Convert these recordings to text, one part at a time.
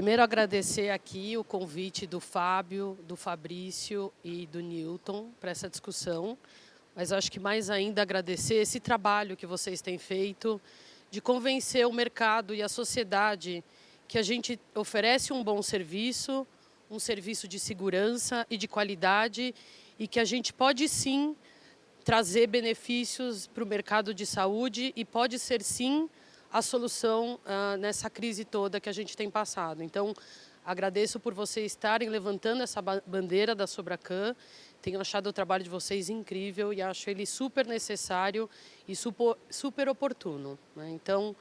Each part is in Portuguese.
primeiro agradecer aqui o convite do Fábio, do Fabrício e do Newton para essa discussão, mas acho que mais ainda agradecer esse trabalho que vocês têm feito de convencer o mercado e a sociedade que a gente oferece um bom serviço, um serviço de segurança e de qualidade e que a gente pode sim trazer benefícios para o mercado de saúde e pode ser sim a solução nessa crise toda que a gente tem passado. Então, agradeço por vocês estarem levantando essa bandeira da Sobracan. Tenho achado o trabalho de vocês incrível e acho ele super necessário e super oportuno, né? Então,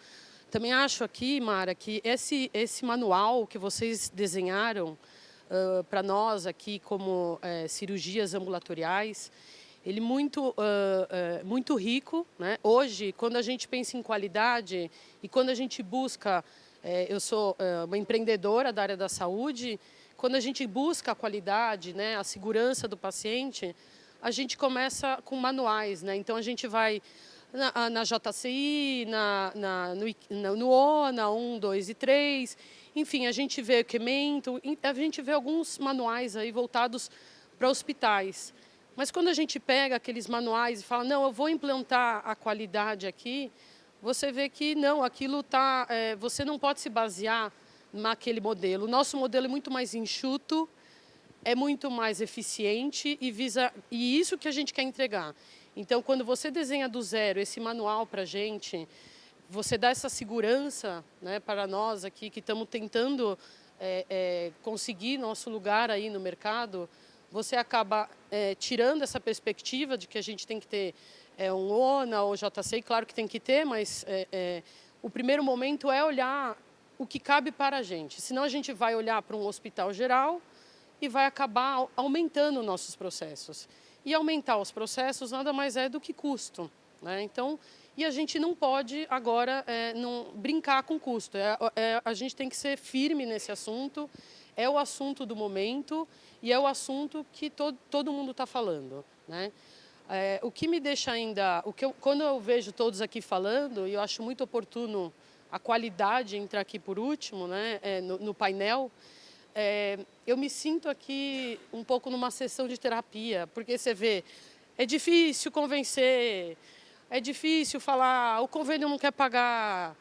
também acho aqui, Mara, que esse manual que vocês desenharam para nós aqui como cirurgias ambulatoriais, ele muito rico, né? Hoje, quando a gente pensa em qualidade e quando a gente busca, eu sou uma empreendedora da área da saúde, quando a gente busca a qualidade, né, a segurança do paciente, a gente começa com manuais, né? Então a gente vai na JCI, no ONA 1, 2 e 3, enfim, a gente vê equipamento, a gente vê alguns manuais aí voltados para hospitais. Mas quando a gente pega aqueles manuais e fala, não, eu vou implantar a qualidade aqui, você vê que não, aquilo tá, você não pode se basear naquele modelo. O nosso modelo é muito mais enxuto, é muito mais eficiente e isso que a gente quer entregar. Então, quando você desenha do zero esse manual para a gente, você dá essa segurança, né, para nós aqui que estamos tentando conseguir nosso lugar aí no mercado, você acaba tirando essa perspectiva de que a gente tem que ter um ONA ou JCI, claro que tem que ter, mas o primeiro momento é olhar o que cabe para a gente. Senão a gente vai olhar para um hospital geral e vai acabar aumentando nossos processos. E aumentar os processos nada mais é do que custo, né? Então, e a gente não pode agora não brincar com custo. A gente tem que ser firme nesse assunto. É o assunto do momento e é o assunto que todo mundo está falando, né? O que me deixa ainda... quando eu vejo todos aqui falando, e eu acho muito oportuno a qualidade entrar aqui por último, né, no painel, eu me sinto aqui um pouco numa sessão de terapia, porque você vê, é difícil convencer, é difícil falar, o convênio não quer pagar,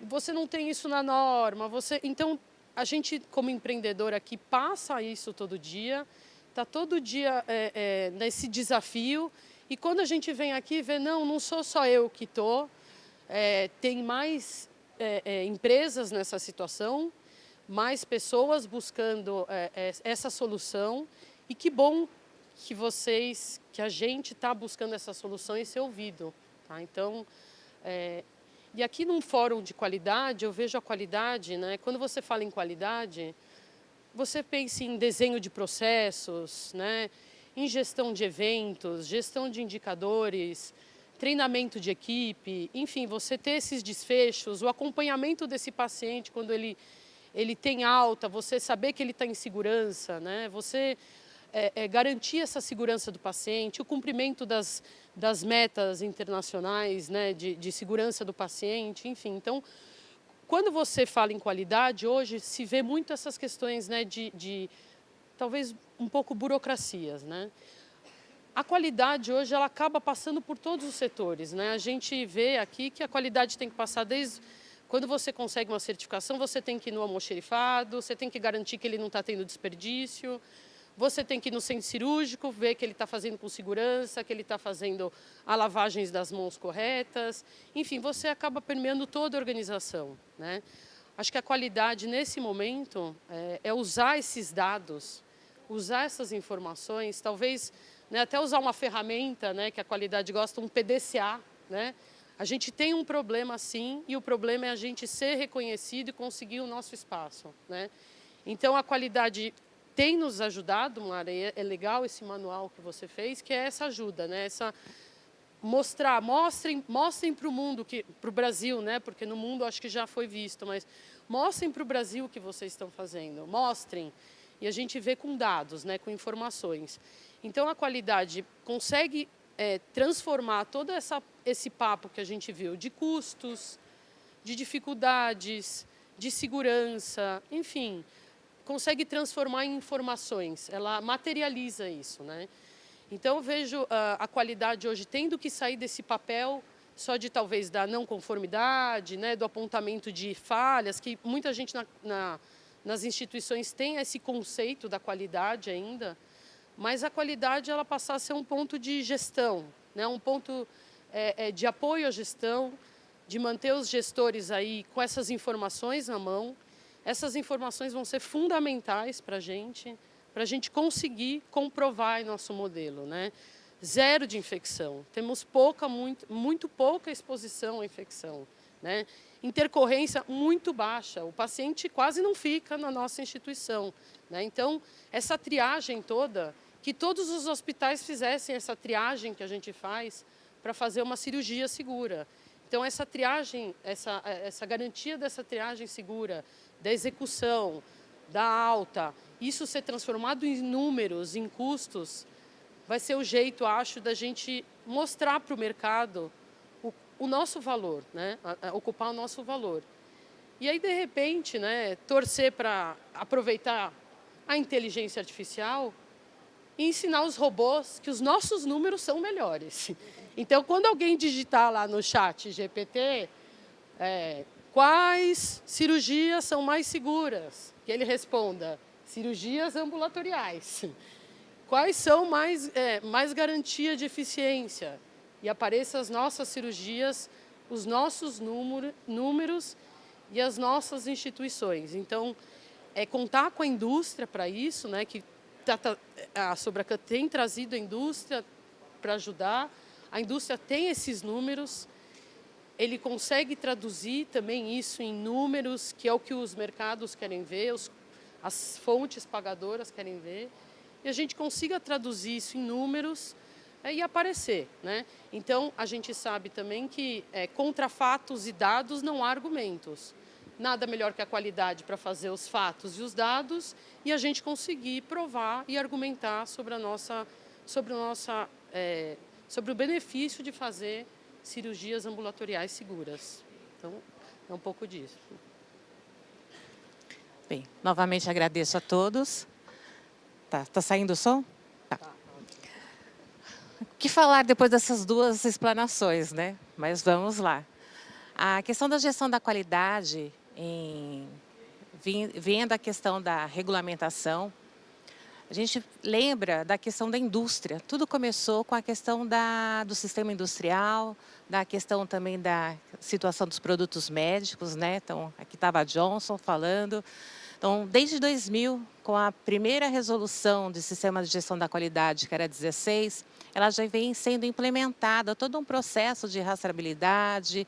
você não tem isso na norma, então, a gente, como empreendedor aqui, passa isso todo dia, está todo dia nesse desafio, e quando a gente vem aqui, vê, não sou só eu que estou, tem mais empresas nessa situação, mais pessoas buscando essa solução, e que bom que a gente está buscando essa solução e ser ouvido, tá? Então, e aqui num fórum de qualidade, eu vejo a qualidade, né? Quando você fala em qualidade, você pensa em desenho de processos, né? Em gestão de eventos, gestão de indicadores, treinamento de equipe, enfim, você ter esses desfechos, o acompanhamento desse paciente quando ele tem alta, você saber que ele está em segurança, né? Você garantir essa segurança do paciente, o cumprimento das metas internacionais, né, de segurança do paciente, enfim. Então, quando você fala em qualidade, hoje se vê muito essas questões, né, de talvez um pouco burocracias, né? A qualidade hoje ela acaba passando por todos os setores, né? A gente vê aqui que a qualidade tem que passar desde... Quando você consegue uma certificação, você tem que ir no almoxerifado, você tem que garantir que ele não está tendo desperdício, você tem que ir no centro cirúrgico, ver que ele está fazendo com segurança, que ele está fazendo a lavagens das mãos corretas. Enfim, você acaba permeando toda a organização, né? Acho que a qualidade, nesse momento, é usar esses dados, usar essas informações, talvez, né, até usar uma ferramenta, né, que a qualidade gosta, um PDCA, né? A gente tem um problema, sim, e o problema é a gente ser reconhecido e conseguir o nosso espaço, né? Então, a qualidade tem nos ajudado, Mara, e é legal esse manual que você fez, que é essa ajuda, né? Mostrem para o mundo, para o Brasil, né? Porque no mundo acho que já foi visto, mas mostrem para o Brasil o que vocês estão fazendo, mostrem. E a gente vê com dados, né? Com informações. Então, a qualidade consegue transformar todo esse papo que a gente viu de custos, de dificuldades, de segurança, enfim, consegue transformar em informações, ela materializa isso, né? Então, eu vejo a qualidade hoje tendo que sair desse papel só de talvez da não conformidade, né, do apontamento de falhas, que muita gente nas instituições tem esse conceito da qualidade ainda, mas a qualidade ela passar a ser um ponto de gestão, né, um ponto de apoio à gestão, de manter os gestores aí com essas informações na mão. Essas informações vão ser fundamentais para a gente conseguir comprovar em nosso modelo, né? Zero de infecção, temos muito pouca exposição à infecção, né? Intercorrência muito baixa, o paciente quase não fica na nossa instituição, né? Então, essa triagem toda, que todos os hospitais fizessem essa triagem que a gente faz para fazer uma cirurgia segura. Então, essa triagem, essa garantia dessa triagem segura, da execução, da alta, isso ser transformado em números, em custos, vai ser o jeito, acho, da gente mostrar para o mercado o nosso valor, né? Ocupar o nosso valor. E aí, de repente, né, torcer para aproveitar a inteligência artificial e ensinar os robôs que os nossos números são melhores. Então, quando alguém digitar lá no chat GPT, quais cirurgias são mais seguras? Que ele responda, cirurgias ambulatoriais. Quais são mais garantia de eficiência? E apareçam as nossas cirurgias, os nossos números e as nossas instituições. Então, contar com a indústria para isso, né, que a Sobracan tem trazido a indústria para ajudar. A indústria tem esses números, ele consegue traduzir também isso em números, que é o que os mercados querem ver, as fontes pagadoras querem ver, e a gente consiga traduzir isso em números e aparecer, né? Então, a gente sabe também que contra fatos e dados não há argumentos. Nada melhor que a qualidade para fazer os fatos e os dados e a gente conseguir provar e argumentar sobre o benefício de fazer cirurgias ambulatoriais seguras. Então, é um pouco disso. Bem, novamente agradeço a todos. Tá saindo o som? Tá. O que falar depois dessas duas explanações, né? Mas vamos lá. A questão da gestão da qualidade, vendo a questão da regulamentação, a gente lembra da questão da indústria. Tudo começou com a questão do sistema industrial, da questão também da situação dos produtos médicos, né? Então, aqui estava a Johnson falando. Então, desde 2000, com a primeira resolução do Sistema de Gestão da Qualidade, que era 16, ela já vem sendo implementada todo um processo de rastreabilidade,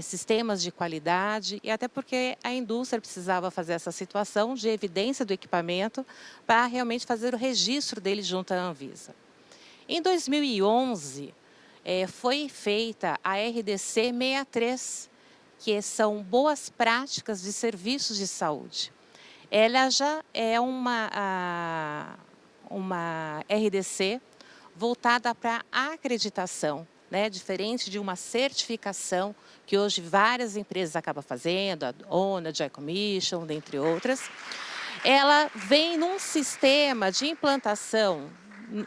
sistemas de qualidade, e até porque a indústria precisava fazer essa situação de evidência do equipamento para realmente fazer o registro dele junto à Anvisa. Em 2011, foi feita a RDC 63, que são boas práticas de serviços de saúde. Ela já é uma RDC voltada para a acreditação, né? Diferente de uma certificação que hoje várias empresas acabam fazendo, a ONA, Joint Commission, dentre outras. Ela vem num sistema de implantação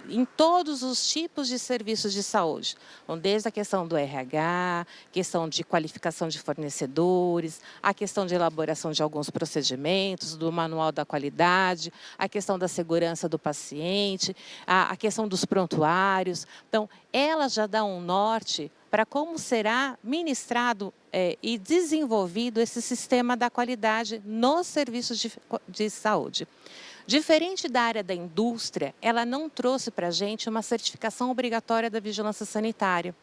em todos os tipos de serviços de saúde, então, desde a questão do RH, questão de qualificação de fornecedores, a questão de elaboração de alguns procedimentos, do manual da qualidade, a questão da segurança do paciente, a questão dos prontuários. Então, ela já dá um norte para como será ministrado e desenvolvido esse sistema da qualidade nos serviços de saúde. Diferente da área da indústria, ela não trouxe para a gente uma certificação obrigatória da vigilância sanitária.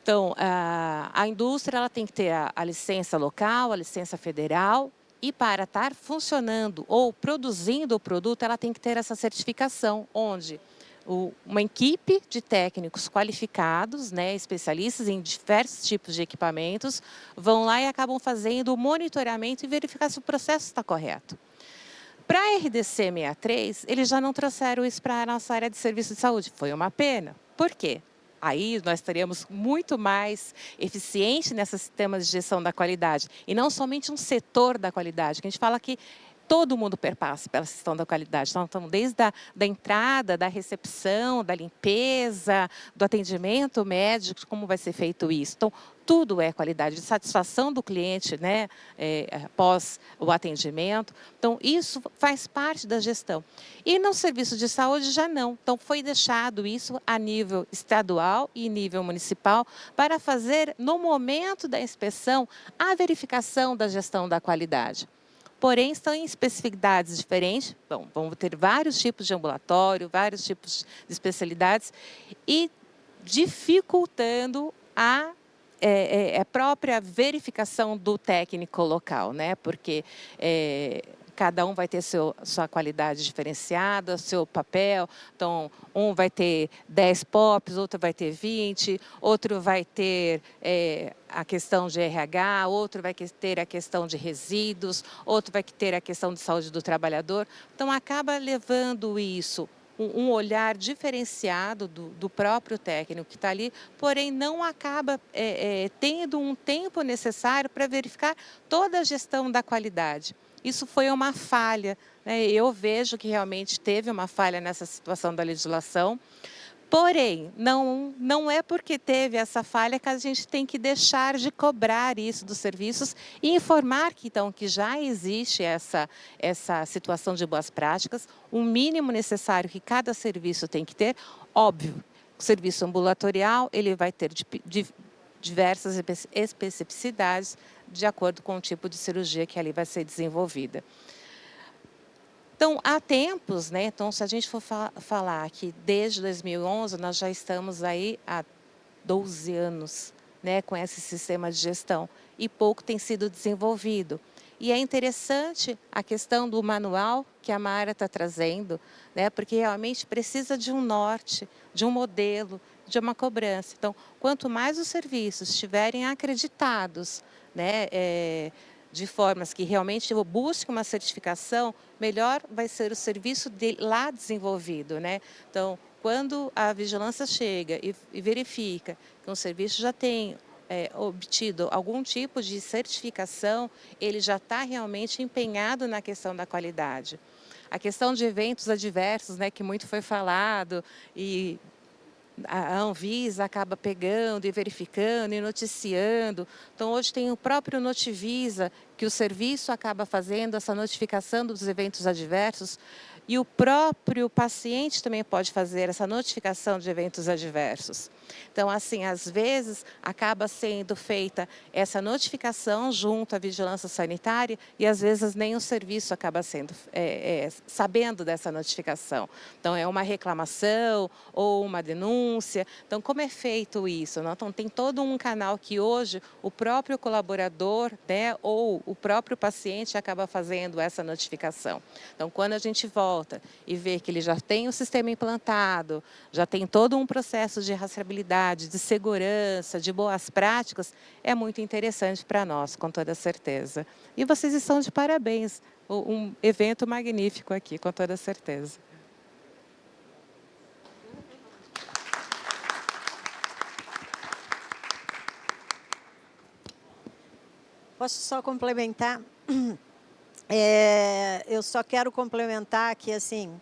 Então, a indústria ela tem que ter a licença local, a licença federal, e para estar funcionando ou produzindo o produto, ela tem que ter essa certificação, onde uma equipe de técnicos qualificados, né, especialistas em diversos tipos de equipamentos, vão lá e acabam fazendo o monitoramento e verificar se o processo está correto. Para a RDC 63, eles já não trouxeram isso para a nossa área de serviço de saúde. Foi uma pena. Por quê? Aí nós estaríamos muito mais eficientes nesses sistemas de gestão da qualidade. E não somente um setor da qualidade, que a gente fala que todo mundo perpassa pela gestão da qualidade. Então desde da entrada, da recepção, da limpeza, do atendimento médico, como vai ser feito isso. Então, tudo é qualidade, de satisfação do cliente, né, após o atendimento. Então, isso faz parte da gestão. E no serviço de saúde já não. Então, foi deixado isso a nível estadual e nível municipal para fazer, no momento da inspeção, a verificação da gestão da qualidade. Porém, estão em especificidades diferentes. Bom, vamos ter vários tipos de ambulatório, vários tipos de especialidades e dificultando a própria verificação do técnico local, né? Porque cada um vai ter sua qualidade diferenciada, seu papel. Então, um vai ter 10 POPs, outro vai ter 20, outro vai ter a questão de RH, outro vai ter a questão de resíduos, outro vai ter a questão de saúde do trabalhador. Então, acaba levando isso um olhar diferenciado do próprio técnico que está ali, porém não acaba tendo um tempo necessário para verificar toda a gestão da qualidade. Isso foi uma falha, né? Eu vejo que realmente teve uma falha nessa situação da legislação, porém, não é porque teve essa falha que a gente tem que deixar de cobrar isso dos serviços e informar que, então, que já existe essa situação de boas práticas, o mínimo necessário que cada serviço tem que ter. Óbvio, o serviço ambulatorial ele vai ter diversas especificidades de acordo com o tipo de cirurgia que ali vai ser desenvolvida. Então, há tempos, né? Então, se a gente for falar que desde 2011 nós já estamos aí há 12 anos, né, com esse sistema de gestão e pouco tem sido desenvolvido. E é interessante a questão do manual que a Mara está trazendo, né, porque realmente precisa de um norte, de um modelo, de uma cobrança. Então, quanto mais os serviços estiverem acreditados, né, de formas que realmente busquem uma certificação, melhor vai ser o serviço lá desenvolvido, né? Então, quando a vigilância chega e verifica que um serviço já tem obtido algum tipo de certificação, ele já está realmente empenhado na questão da qualidade. A questão de eventos adversos, né, que muito foi falado, e a Anvisa acaba pegando e verificando e noticiando. Então, hoje tem o próprio Notivisa, que o serviço acaba fazendo essa notificação dos eventos adversos, e o próprio paciente também pode fazer essa notificação de eventos adversos. Então, assim, às vezes, acaba sendo feita essa notificação junto à vigilância sanitária e, às vezes, nem o serviço acaba sendo sabendo dessa notificação. Então, é uma reclamação ou uma denúncia. Então, como é feito isso? Então, tem todo um canal que hoje o próprio colaborador, né, ou o próprio paciente acaba fazendo essa notificação. Então, quando a gente volta e vê que ele já tem o sistema implantado, já tem todo um processo de rastreabilidade, de segurança, de boas práticas, é muito interessante para nós, com toda certeza. E vocês estão de parabéns, um evento magnífico aqui, com toda certeza. Posso só complementar? Eu só quero complementar que, assim,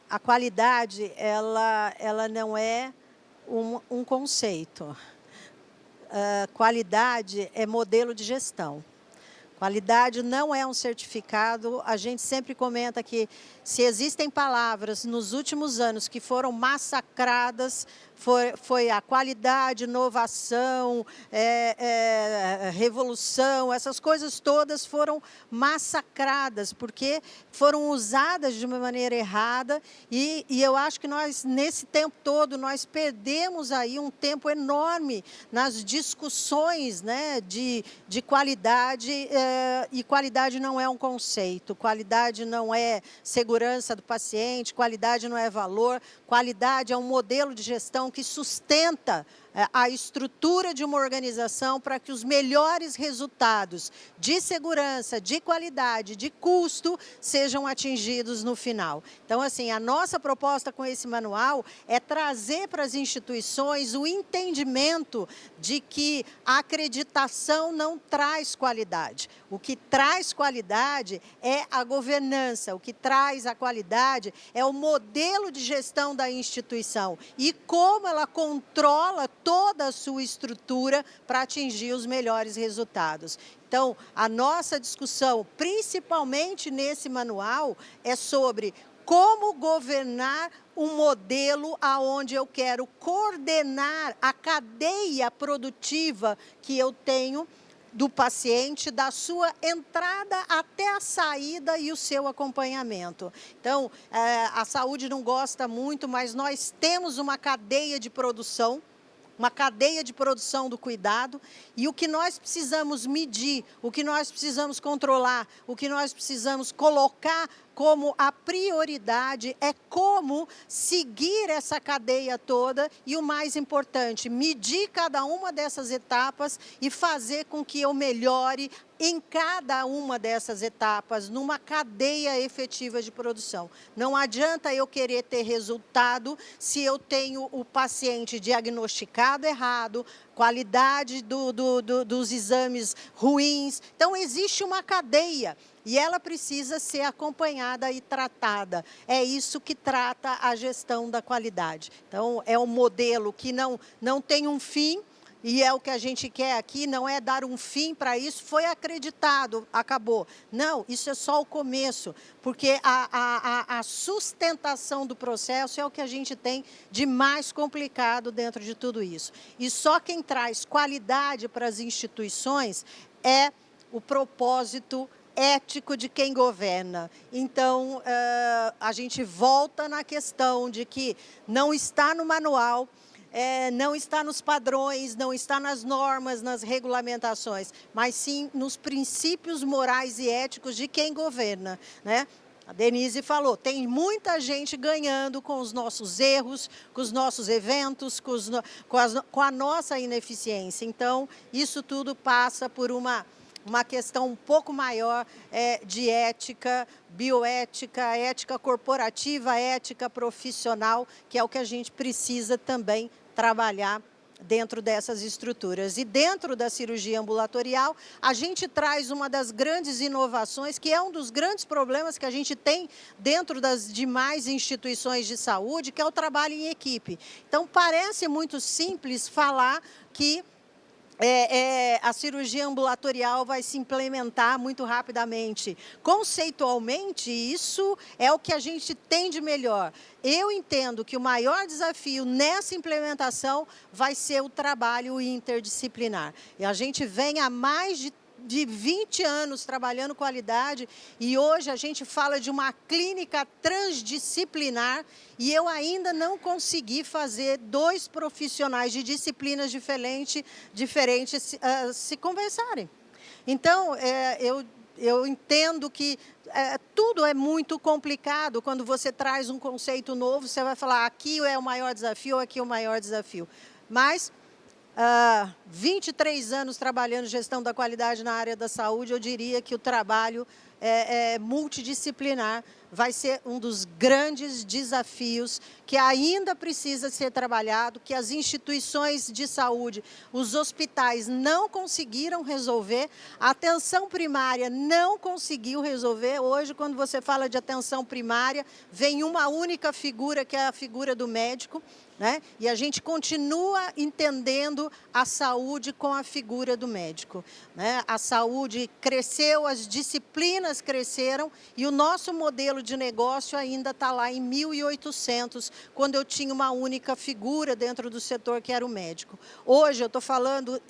a qualidade, ela não é um conceito. Qualidade é modelo de gestão. Qualidade não é um certificado. A gente sempre comenta que se existem palavras nos últimos anos que foram massacradas, foi a qualidade, inovação, revolução, essas coisas todas foram massacradas, porque foram usadas de uma maneira errada e eu acho que nós, nesse tempo todo, nós perdemos aí um tempo enorme nas discussões, né, de qualidade, e qualidade não é um conceito, qualidade não é segurança do paciente, qualidade não é valor, qualidade é um modelo de gestão que sustenta a estrutura de uma organização para que os melhores resultados de segurança, de qualidade, de custo sejam atingidos no final. Então, assim, a nossa proposta com esse manual é trazer para as instituições o entendimento de que a acreditação não traz qualidade. O que traz qualidade é a governança, o que traz a qualidade é o modelo de gestão da instituição e como ela controla toda a sua estrutura para atingir os melhores resultados. Então, a nossa discussão, principalmente nesse manual, é sobre como governar um modelo aonde eu quero coordenar a cadeia produtiva que eu tenho do paciente, da sua entrada até a saída e o seu acompanhamento. Então, a saúde não gosta muito, mas nós temos uma cadeia de produção, do cuidado, e o que nós precisamos medir, o que nós precisamos controlar, o que nós precisamos colocar como a prioridade é como seguir essa cadeia toda e, o mais importante, medir cada uma dessas etapas e fazer com que eu melhore em cada uma dessas etapas, numa cadeia efetiva de produção. Não adianta eu querer ter resultado se eu tenho o paciente diagnosticado errado, qualidade dos exames ruins. Então, existe uma cadeia e ela precisa ser acompanhada e tratada. É isso que trata a gestão da qualidade. Então, é um modelo que não tem um fim, e é o que a gente quer aqui, não é dar um fim para isso, foi acreditado, acabou. Não, isso é só o começo, porque a sustentação do processo é o que a gente tem de mais complicado dentro de tudo isso. E só quem traz qualidade para as instituições é o propósito ético de quem governa. Então, a gente volta na questão de que não está no manual, não está nos padrões, não está nas normas, nas regulamentações, mas sim nos princípios morais e éticos de quem governa, né? A Denise falou, tem muita gente ganhando com os nossos erros, com os nossos eventos, com a nossa ineficiência. Então, isso tudo passa por uma questão um pouco maior de ética, bioética, ética corporativa, ética profissional, que é o que a gente precisa também trabalhar dentro dessas estruturas. E dentro da cirurgia ambulatorial, a gente traz uma das grandes inovações, que é um dos grandes problemas que a gente tem dentro das demais instituições de saúde, que é o trabalho em equipe. Então, parece muito simples falar que a cirurgia ambulatorial vai se implementar muito rapidamente. Conceitualmente, isso é o que a gente tem de melhor. Eu entendo que o maior desafio nessa implementação vai ser o trabalho interdisciplinar. E a gente vem há mais de 20 anos trabalhando qualidade e hoje a gente fala de uma clínica transdisciplinar e eu ainda não consegui fazer 2 profissionais de disciplinas diferentes se conversarem. Então, eu entendo que tudo é muito complicado. Quando você traz um conceito novo, você vai falar aqui é o maior desafio, aqui é o maior desafio. Mas 23 anos trabalhando gestão da qualidade na área da saúde, eu diria que o trabalho multidisciplinar vai ser um dos grandes desafios que ainda precisa ser trabalhado, que as instituições de saúde, os hospitais não conseguiram resolver, a atenção primária não conseguiu resolver. Hoje, quando você fala de atenção primária, vem uma única figura, que é a figura do médico, né? E a gente continua entendendo a saúde com a figura do médico, né? A saúde cresceu, as disciplinas cresceram e o nosso modelo de negócio ainda está lá em 1800, quando eu tinha uma única figura dentro do setor, que era o médico. Hoje eu estou falando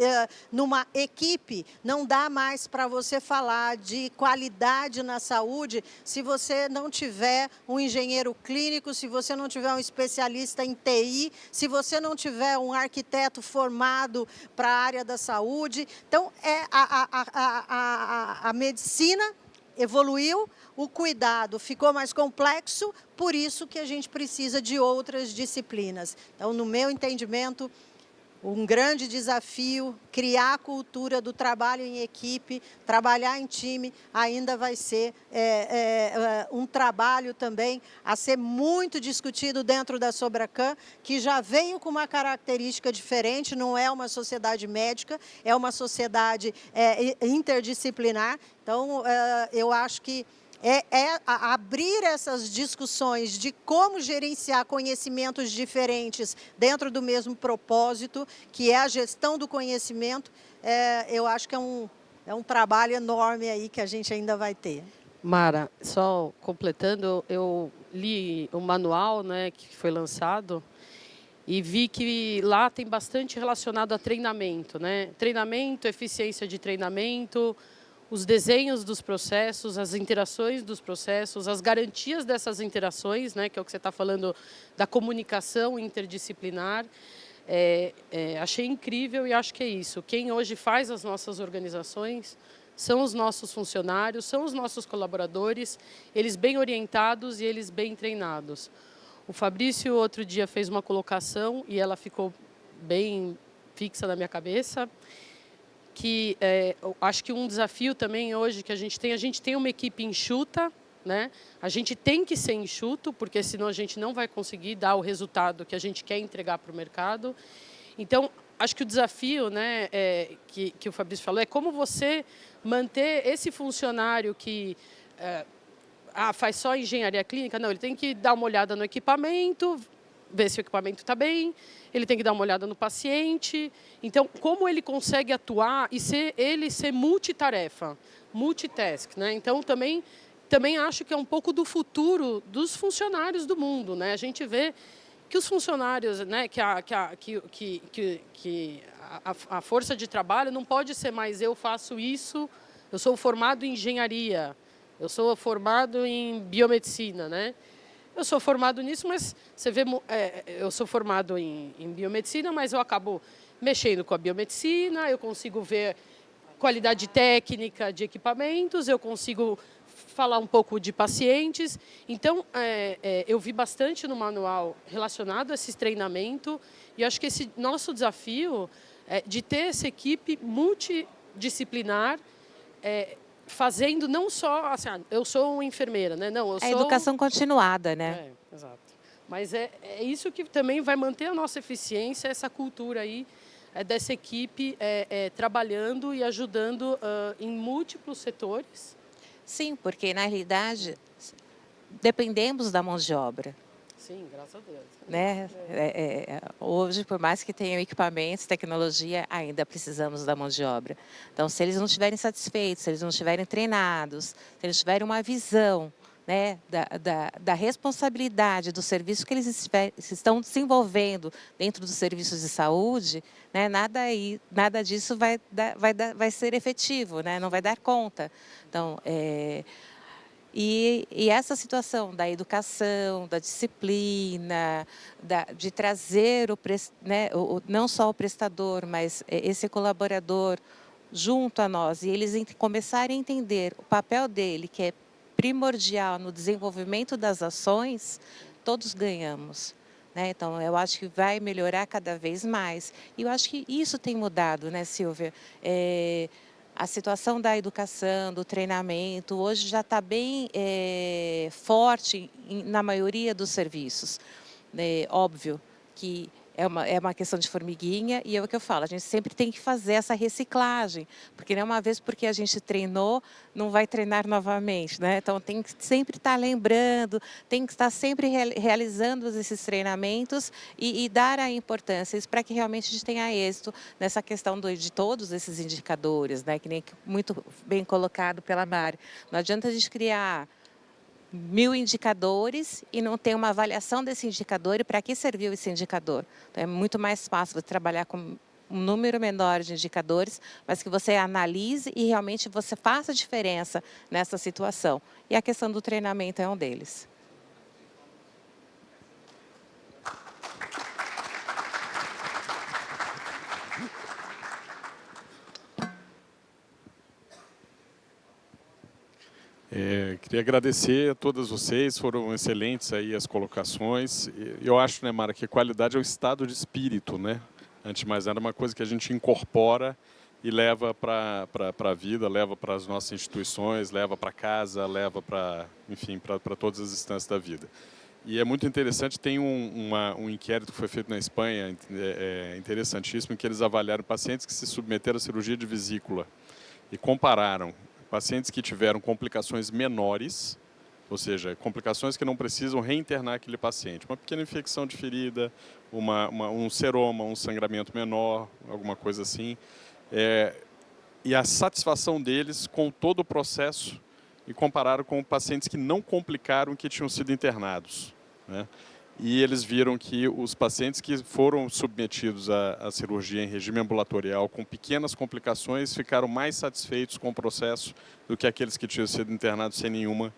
numa equipe, não dá mais para você falar de qualidade na saúde se você não tiver um engenheiro clínico, se você não tiver um especialista em TI, se você não tiver um arquiteto formado para a área da saúde. Então, a medicina evoluiu, o cuidado ficou mais complexo, por isso que a gente precisa de outras disciplinas. Então, no meu entendimento, um grande desafio, criar a cultura do trabalho em equipe, trabalhar em time, ainda vai ser um trabalho também a ser muito discutido dentro da Sobracan, que já veio com uma característica diferente, não é uma sociedade médica, é uma sociedade interdisciplinar. Então, eu acho que abrir essas discussões de como gerenciar conhecimentos diferentes dentro do mesmo propósito, que é a gestão do conhecimento, eu acho que é um trabalho enorme aí que a gente ainda vai ter. Mara, só completando, eu li o manual, né, que foi lançado e vi que lá tem bastante relacionado a treinamento, né? Treinamento, eficiência de treinamento, os desenhos dos processos, as interações dos processos, as garantias dessas interações, né, que é o que você está falando da comunicação interdisciplinar. Achei incrível e acho que é isso. Quem hoje faz as nossas organizações são os nossos funcionários, são os nossos colaboradores, eles bem orientados e eles bem treinados. O Fabrício outro dia fez uma colocação e ela ficou bem fixa na minha cabeça, que acho que um desafio também hoje que a gente tem uma equipe enxuta, né? A gente tem que ser enxuto, porque senão a gente não vai conseguir dar o resultado que a gente quer entregar para o mercado. Então, acho que o desafio, né, que o Fabrício falou, é como você manter esse funcionário que faz só engenharia clínica. Não, ele tem que dar uma olhada no equipamento, ver se o equipamento está bem, ele tem que dar uma olhada no paciente. Então, como ele consegue atuar e ser multitarefa, multitask, né? Então, também acho que é um pouco do futuro dos funcionários do mundo, né? A gente vê que os funcionários, né, que a força de trabalho não pode ser mais eu faço isso, eu sou formado em engenharia, eu sou formado em biomedicina, né? Eu sou formado nisso, mas você vê, eu sou formado em biomedicina, mas eu acabo mexendo com a biomedicina, eu consigo ver qualidade técnica de equipamentos, eu consigo falar um pouco de pacientes. Então, eu vi bastante no manual relacionado a esse treinamento e acho que esse nosso desafio é de ter essa equipe multidisciplinar, fazendo não só, assim, eu sou uma enfermeira, né? Não, eu sou... A educação continuada, né? Exato. Mas é isso que também vai manter a nossa eficiência, essa cultura aí dessa equipe trabalhando e ajudando em múltiplos setores. Sim, porque na realidade dependemos da mão de obra. Sim, graças a Deus. Né? Hoje, por mais que tenham equipamentos, tecnologia, ainda precisamos da mão de obra. Então, se eles não estiverem satisfeitos, se eles não estiverem treinados, se eles tiverem uma visão, né, da responsabilidade do serviço que eles estão desenvolvendo dentro dos serviços de saúde, né, nada disso vai ser efetivo, né, não vai dar conta. Então, E essa situação da educação, da disciplina, de trazer não só o prestador, mas esse colaborador junto a nós, e eles começarem a entender o papel dele, que é primordial no desenvolvimento das ações, todos ganhamos. Né? Então, eu acho que vai melhorar cada vez mais. E eu acho que isso tem mudado, né, Silvia? A situação da educação, do treinamento, hoje já está bem forte na maioria dos serviços. Óbvio que é uma questão de formiguinha e é o que eu falo, a gente sempre tem que fazer essa reciclagem, porque não é uma vez porque a gente treinou, não vai treinar novamente, né? Então tem que sempre estar lembrando, tem que estar sempre realizando esses treinamentos e dar a importância para que realmente a gente tenha êxito nessa questão de todos esses indicadores, né? Que nem muito bem colocado pela Mari. Não adianta a gente criar 1000 indicadores e não ter uma avaliação desse indicador e para que serviu esse indicador. Então, é muito mais fácil trabalhar com um número menor de indicadores, mas que você analise e realmente você faça diferença nessa situação. E a questão do treinamento é um deles. Queria agradecer a todas vocês, foram excelentes aí as colocações. Eu acho, né, Mara, que a qualidade é o estado de espírito, né? antes de mais nada, é uma coisa que a gente incorpora e leva para a vida, leva para as nossas instituições, leva para casa, leva para, enfim, para todas as instâncias da vida. E é muito interessante, tem um inquérito que foi feito na Espanha, interessantíssimo, em que eles avaliaram pacientes que se submeteram à cirurgia de vesícula e compararam pacientes que tiveram complicações menores, ou seja, complicações que não precisam reinternar aquele paciente. Uma pequena infecção de ferida, um seroma, um sangramento menor, alguma coisa assim. E a satisfação deles com todo o processo e compararam com pacientes que não complicaram, que tinham sido internados, né? E eles viram que os pacientes que foram submetidos à cirurgia em regime ambulatorial com pequenas complicações ficaram mais satisfeitos com o processo do que aqueles que tinham sido internados sem nenhuma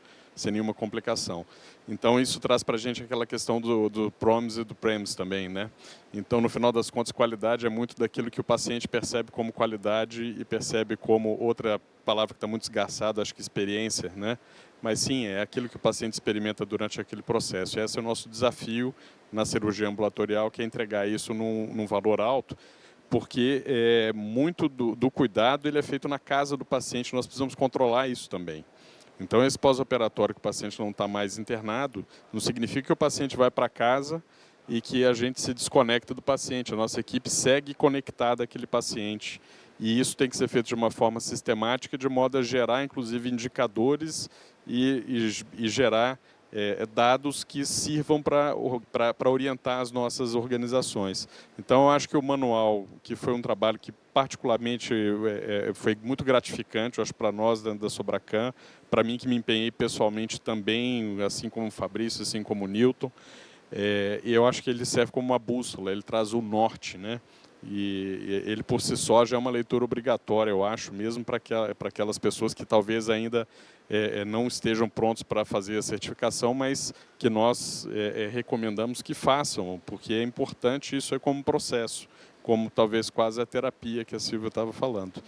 complicação. Então, isso traz para a gente aquela questão do PROMIS e do PREMIS também, né? Então, no final das contas, qualidade é muito daquilo que o paciente percebe como qualidade e percebe como outra palavra que está muito esgarçada, acho que experiência, né? Mas sim, é aquilo que o paciente experimenta durante aquele processo. Esse é o nosso desafio na cirurgia ambulatorial, que é entregar isso num valor alto, porque muito do cuidado ele é feito na casa do paciente, nós precisamos controlar isso também. Então, esse pós-operatório que o paciente não está mais internado, não significa que o paciente vai para casa e que a gente se desconecta do paciente. A nossa equipe segue conectada àquele paciente. E isso tem que ser feito de uma forma sistemática, de modo a gerar, inclusive, indicadores e gerar dados que sirvam para orientar as nossas organizações. Então, eu acho que o manual, que foi um trabalho que particularmente foi muito gratificante, eu acho, para nós da Sobracan, para mim que me empenhei pessoalmente também, assim como o Fabrício, assim como o Newton, e eu acho que ele serve como uma bússola, ele traz o norte, né? E ele por si só já é uma leitura obrigatória, eu acho, mesmo para aquelas pessoas que talvez ainda não estejam prontos para fazer a certificação, mas que nós recomendamos que façam, porque é importante, isso é como um processo, como talvez quase a terapia que a Silvia estava falando.